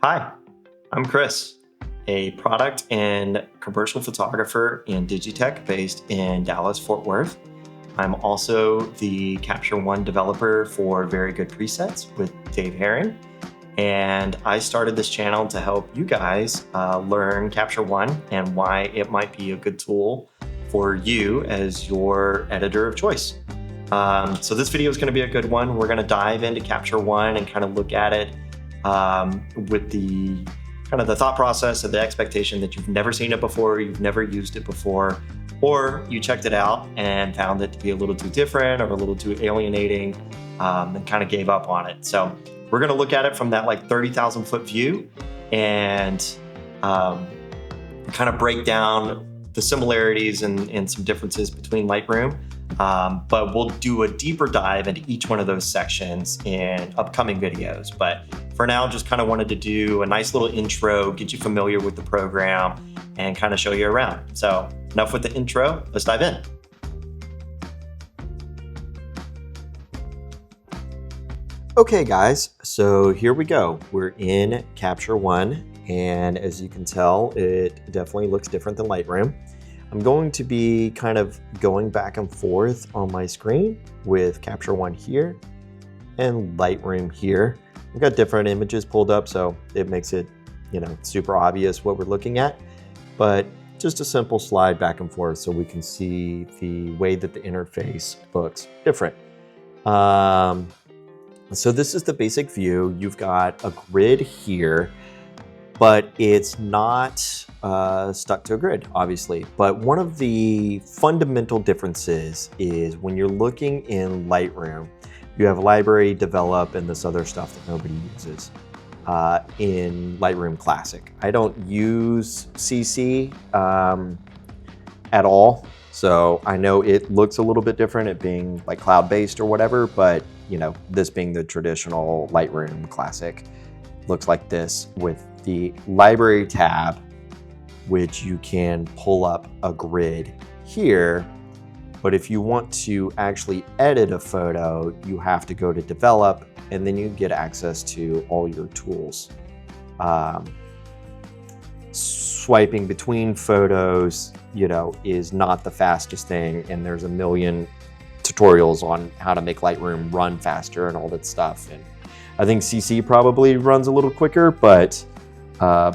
Hi, I'm Chris, a product and commercial photographer in Digitech based in Dallas, Fort Worth. I'm also the Capture One developer for Very Good Presets with Dave Herring. And I started this channel to help you guys learn Capture One and why it might be a good tool for you as your editor of choice. So this video is going to be a good one. We're going to dive into Capture One and kind of look at it with the thought process of the expectation that you've never seen it before, you've never used it before, or you checked it out and found it to be a little too different or a little too alienating and kind of gave up on it. So we're going to look at it from that like 30,000 foot view and kind of break down the similarities and some differences between Lightroom. But we'll do a deeper dive into each one of those sections in upcoming videos. But for now, just kind of wanted to do a nice little intro, get you familiar with the program, and kind of show you around. So enough with the intro, let's dive in. Okay guys, so here we go. We're in Capture One, and as you can tell, it definitely looks different than Lightroom. I'm going to be kind of going back and forth on my screen with Capture One here and Lightroom here. I've got different images pulled up, so it makes it, super obvious what we're looking at, but just a simple slide back and forth so we can see the way that the interface looks different. So this is the basic view. You've got a grid here, but it's not stuck to a grid, obviously. But one of the fundamental differences is when you're looking in Lightroom, you have library, develop, and this other stuff that nobody uses in Lightroom Classic. I don't use CC at all, so I know it looks a little bit different, it being like cloud-based or whatever, but this being the traditional Lightroom Classic, looks like this with the library tab, which you can pull up a grid here. But if you want to actually edit a photo, you have to go to develop, and then you get access to all your tools. Swiping between photos, is not the fastest thing, and there's a million tutorials on how to make Lightroom run faster and all that stuff. And I think CC probably runs a little quicker, but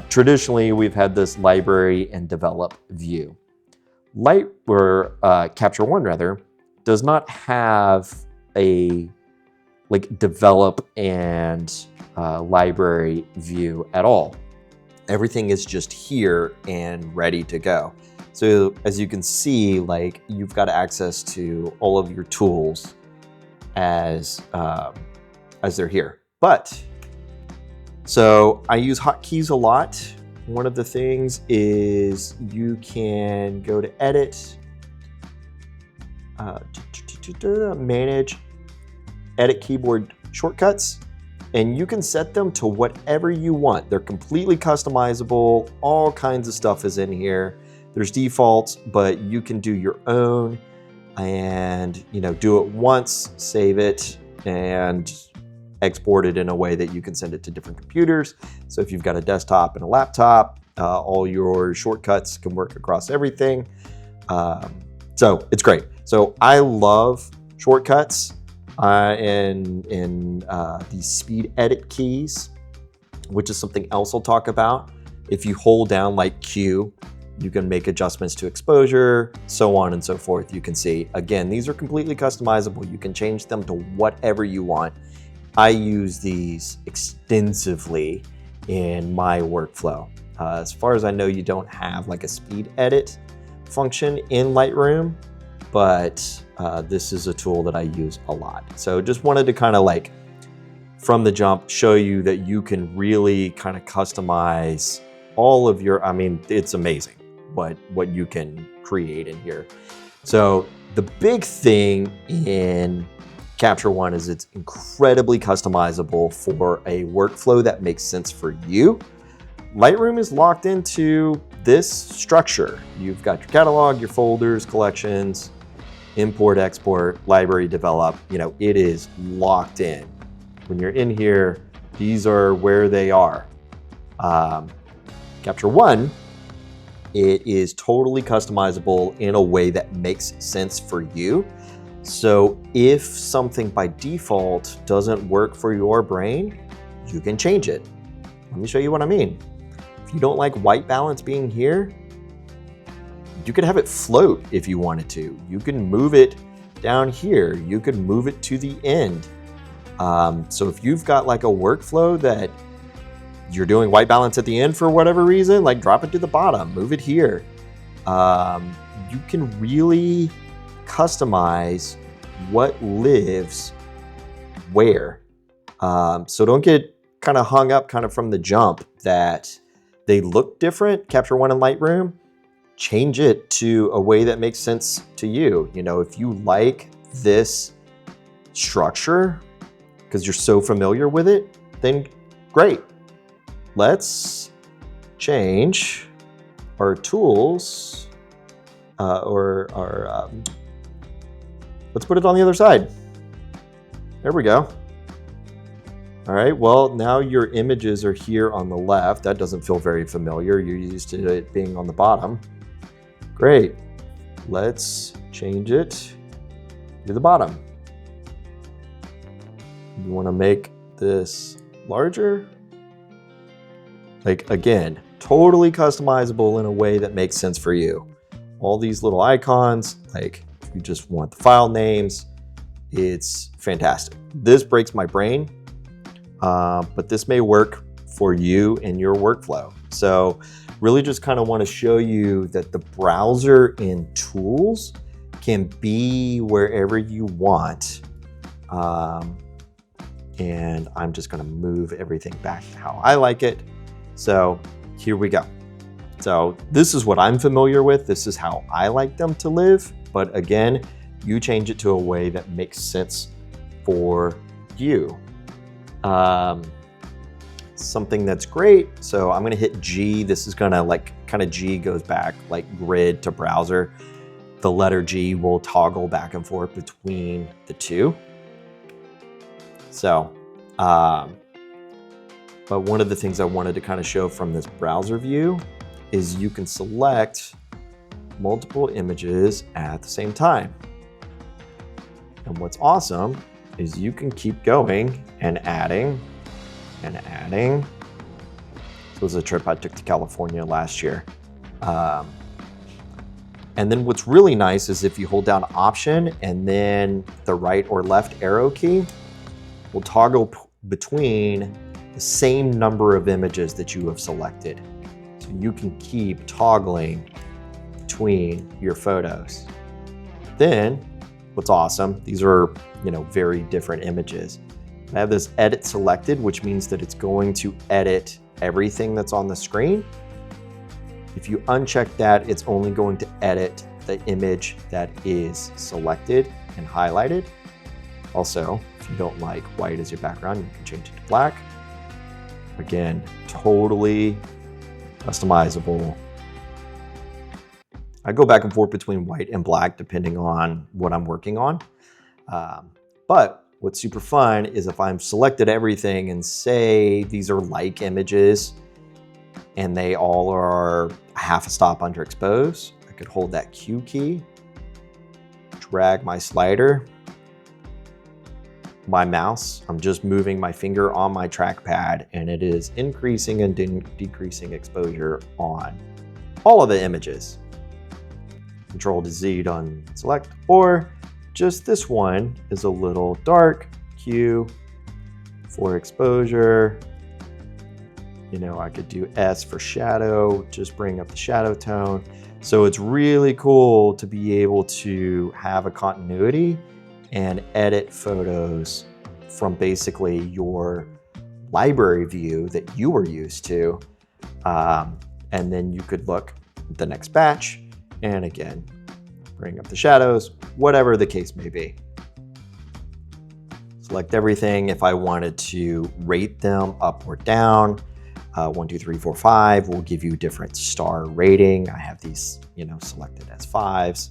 traditionally we've had this library and develop view. Capture One rather, does not have a develop and library view at all. Everything is just here and ready to go. So as you can see, you've got access to all of your tools as they're here. So I use hotkeys a lot. One of the things is you can go to edit, manage, edit keyboard shortcuts, and you can set them to whatever you want. They're completely customizable. All kinds of stuff is in here. There's defaults, but you can do your own and do it once, save it, and export it in a way that you can send it to different computers. So if you've got a desktop and a laptop, all your shortcuts can work across everything. So it's great. So I love shortcuts and the speed edit keys, which is something else I'll talk about. If you hold down Q, you can make adjustments to exposure, so on and so forth. You can see, again, these are completely customizable. You can change them to whatever you want. I use these extensively in my workflow. As far as I know, you don't have a speed edit function in Lightroom, but this is a tool that I use a lot. So just wanted to kind of from the jump, show you that you can really kind of customize all of your, it's amazing what you can create in here. So the big thing in Capture One is it's incredibly customizable for a workflow that makes sense for you. Lightroom is locked into this structure. You've got your catalog, your folders, collections, import, export, library, develop. It is locked in. When you're in here, these are where they are. Capture One, it is totally customizable in a way that makes sense for you. So if something by default doesn't work for your brain, you can change it. Let me show you what I mean. If you don't like white balance being here, you could have it float if you wanted to. You can move it down here. You could move it to the end. So if you've got like a workflow that you're doing white balance at the end for whatever reason, like drop it to the bottom, move it here. You can really customize what lives where. So don't get kind of hung up kind of from the jump that they look different, Capture One and Lightroom. Change it to a way that makes sense to you. You know, if you like this structure because you're so familiar with it, then great. Let's change our tools let's put it on the other side. There we go. All right, well, now your images are here on the left. That doesn't feel very familiar. You're used to it being on the bottom. Great. Let's change it to the bottom. You want to make this larger? Like, again, totally customizable in a way that makes sense for you. All these little icons, like if you just want the file names, it's fantastic. This breaks my brain, but this may work for you in your workflow. So really just kind of want to show you that the browser in tools can be wherever you want. And I'm just going to move everything back to how I like it. So here we go. So this is what I'm familiar with. This is how I like them to live. But again, you change it to a way that makes sense for you. Something that's great. So I'm going to hit G. This is going to like kind of G goes back like grid to browser. The letter G will toggle back and forth between the two. So, but one of the things I wanted to kind of show from this browser view is you can select multiple images at the same time. And what's awesome is you can keep going and adding and adding. This was a trip I took to California last year. And then what's really nice is if you hold down Option and then the right or left arrow key will toggle between the same number of images that you have selected. So you can keep toggling between your photos. Then what's awesome, these are, you know, very different images. I have this edit selected, which means that it's going to edit everything that's on the screen. If you uncheck that, it's only going to edit the image that is selected and highlighted. Also, if you don't like white as your background, you can change it to black. Again, totally customizable. I go back and forth between white and black depending on what I'm working on. But what's super fun is if I'm selected everything and say these are like images and they all are half a stop underexposed, I could hold that Q key, drag my slider, my mouse, I'm just moving my finger on my trackpad and it is increasing and decreasing exposure on all of the images. Control to Z to unselect, or just this one is a little dark, Q for exposure. You know, I could do S for shadow, just bring up the shadow tone. So it's really cool to be able to have a continuity and edit photos from basically your library view that you were used to. And then you could look at the next batch and again, bring up the shadows, whatever the case may be. Select everything. If I wanted to rate them up or down, 1, 2, 3, 4, 5 will give you different star rating. I have these, you know, selected as 5s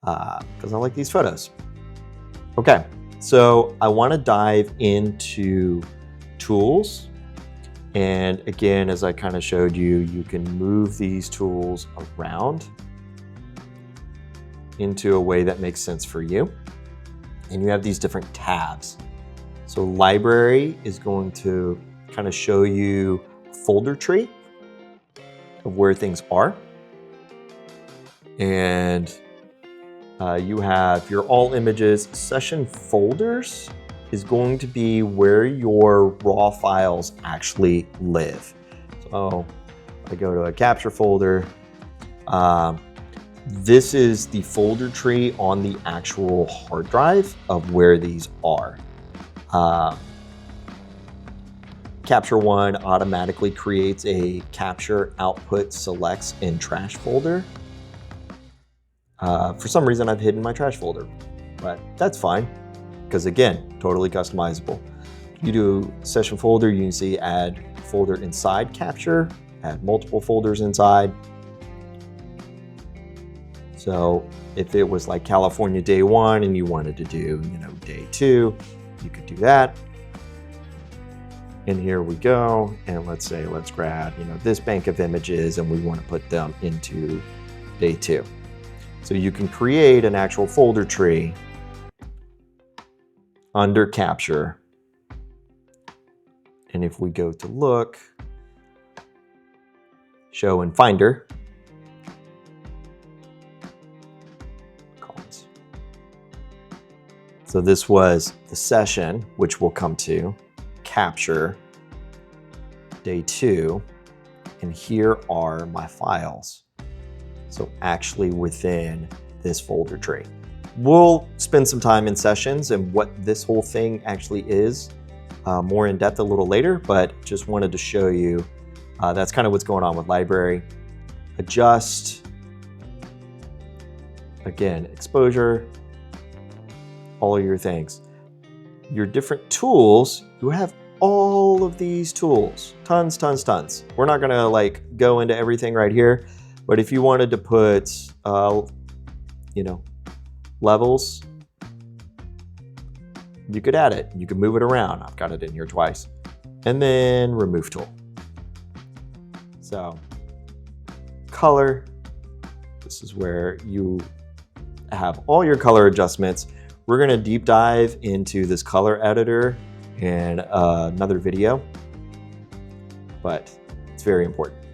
because I like these photos. Okay, so I want to dive into tools. And again, as I kind of showed you, you can move these tools around into a way that makes sense for you. And you have these different tabs. So library is going to kind of show you a folder tree of where things are. And you have your all images. Session folders is going to be where your raw files actually live. So I go to a capture folder. This is the folder tree on the actual hard drive of where these are. Capture One automatically creates a capture output selects in trash folder. For some reason, I've hidden my trash folder, but that's fine because again, totally customizable. You do session folder, you can see add folder inside capture, add multiple folders inside. So if it was like California day 1 and you wanted to do, day 2, you could do that. And here we go. And let's say, let's grab, this bank of images and we want to put them into day 2. So you can create an actual folder tree under capture. And if we go to look, show in Finder, columns. So this was the session, which we'll come to, capture, day 2, and here are my files. So actually within this folder tree. We'll spend some time in sessions and what this whole thing actually is more in depth a little later, but just wanted to show you that's kind of what's going on with library. Adjust, again, exposure, all of your things. Your different tools, you have all of these tools, tons. We're not gonna go into everything right here, but if you wanted to put, levels, you could add it. You could move it around. I've got it in here twice. And then remove tool. So color, this is where you have all your color adjustments. We're gonna deep dive into this color editor in another video, but it's very important.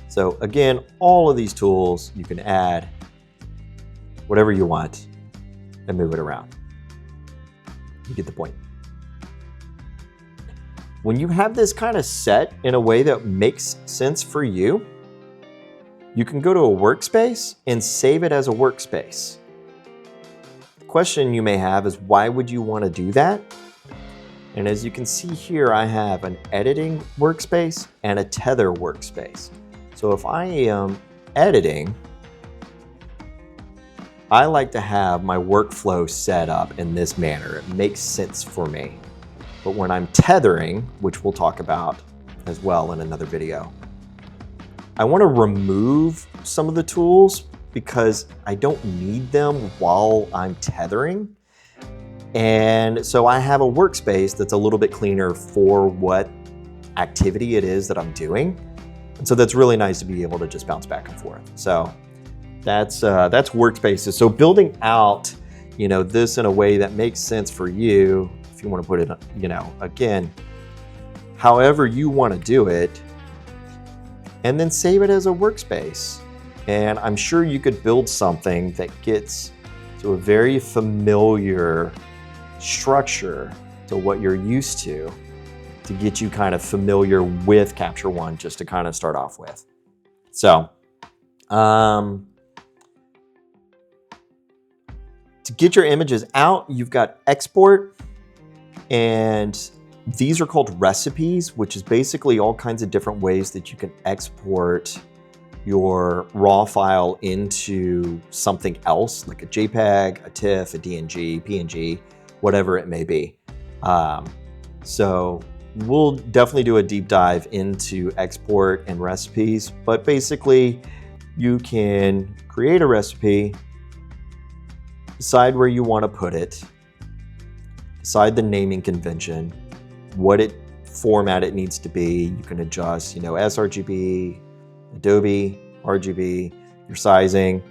So again, all of these tools, you can add whatever you want and move it around. You get the point. When you have this kind of set in a way that makes sense for you, you can go to a workspace and save it as a workspace. The question you may have is, why would you want to do that? And as you can see here, I have an editing workspace and a tether workspace. So if I am editing, I like to have my workflow set up in this manner. It makes sense for me. But when I'm tethering, which we'll talk about as well in another video, I want to remove some of the tools because I don't need them while I'm tethering. And so I have a workspace that's a little bit cleaner for what activity it is that I'm doing. And so that's really nice to be able to just bounce back and forth. So that's workspaces. So building out, this in a way that makes sense for you, if you want to put it, again, however you want to do it, and then save it as a workspace. And I'm sure you could build something that gets to a very familiar structure to what you're used to get you kind of familiar with Capture One, just to kind of start off with. So, to get your images out, you've got export, and these are called recipes, which is basically all kinds of different ways that you can export your raw file into something else, like a JPEG, a TIFF, a DNG, PNG, whatever it may be. So we'll definitely do a deep dive into export and recipes, but basically you can create a recipe, decide where you want to put it, decide the naming convention, what it format it needs to be. You can adjust, you know, sRGB, Adobe, RGB, your sizing,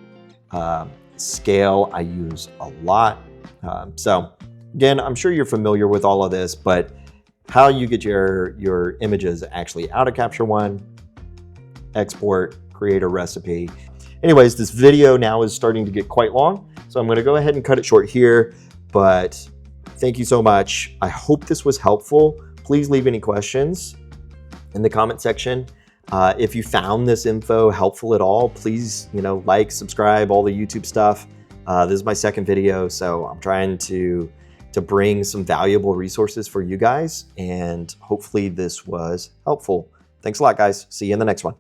scale I use a lot. So again, I'm sure you're familiar with all of this, but how you get your images actually out of Capture One, export, create a recipe. Anyways, this video now is starting to get quite long, so I'm going to go ahead and cut it short here, but thank you so much. I hope this was helpful. Please leave any questions in the comment section. If you found this info helpful at all, please, you know, like, subscribe, all the YouTube stuff. This is my second video, so I'm trying to bring some valuable resources for you guys, and hopefully this was helpful. Thanks a lot, guys. See you in the next one.